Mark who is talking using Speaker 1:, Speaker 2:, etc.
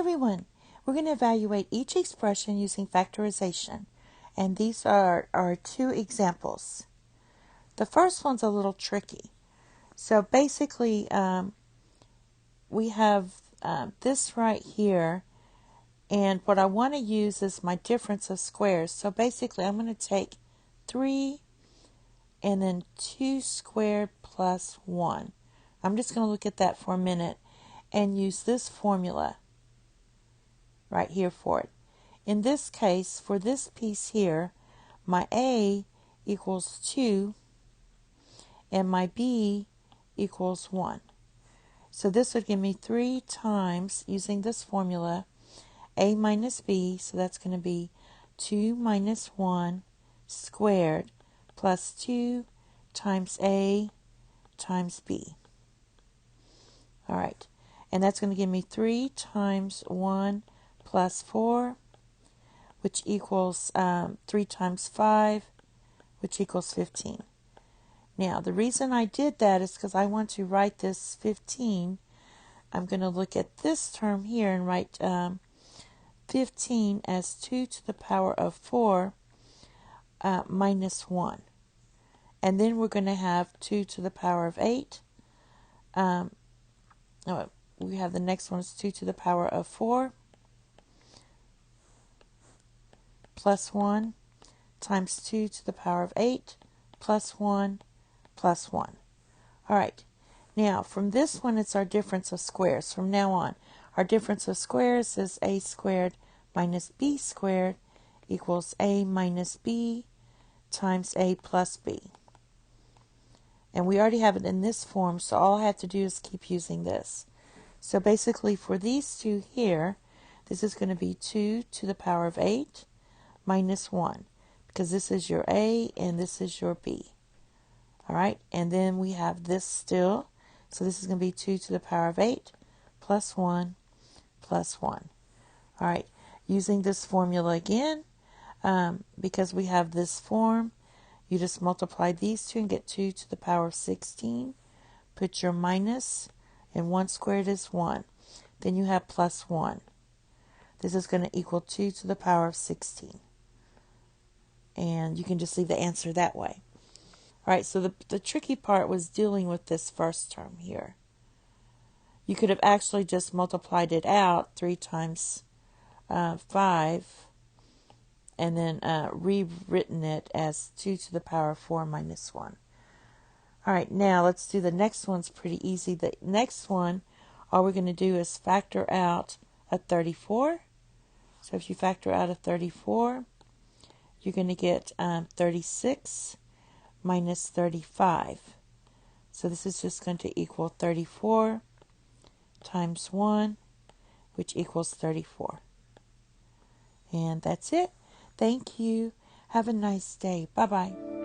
Speaker 1: everyone. We're going to evaluate each expression using factorization. And these are our two examples. The first one's a little tricky. So basically, we have this right here. And what I want to use is my difference of squares. So basically, I'm going to take 3 and then 2 squared plus 1. I'm just going to look at that for a minute and use this formula right here for it. In this case, for this piece here, my A equals 2 and my B equals 1. So this would give me 3 times, using this formula, A minus B, so that's going to be 2 minus 1 squared plus 2 times A times B. All right, and that's going to give me 3 times 1 plus 4, which equals 3 times 5, which equals 15. Now, the reason I did that is because I want to write this 15. I'm going to look at this term here and write 15 as 2 to the power of 4 minus 1. And then we're going to have 2 to the power of 8. We have the next one is 2 to the power of 4 plus 1 times 2 to the power of 8 plus 1 plus 1. All right. Now, from this one, it's our difference of squares. From now on, our difference of squares is A squared minus B squared equals A minus B times A plus B. And we already have it in this form, so all I have to do is keep using this. So basically, for these two here, this is going to be 2 to the power of 8 minus 1, because this is your A and this is your B. All right, and then we have this still. So this is going to be 2 to the power of 8 plus 1 plus 1. All right, using this formula again, because we have this form, you just multiply these two and get 2 to the power of 16. Put your minus, and 1 squared is 1. Then you have plus 1. This is going to equal 2 to the power of 16. And you can just leave the answer that way. All right, so the tricky part was dealing with this first term here. You could have actually just multiplied it out 3 times 5 and then rewritten it as 2 to the power of 4 minus 1. All right, now let's do the next one's pretty easy. The next one, all we're going to do is factor out a 34. So if you factor out a 34, you're going to get 36 minus 35. So this is just going to equal 34 times 1, which equals 34. And that's it. Thank you. Have a nice day. Bye-bye.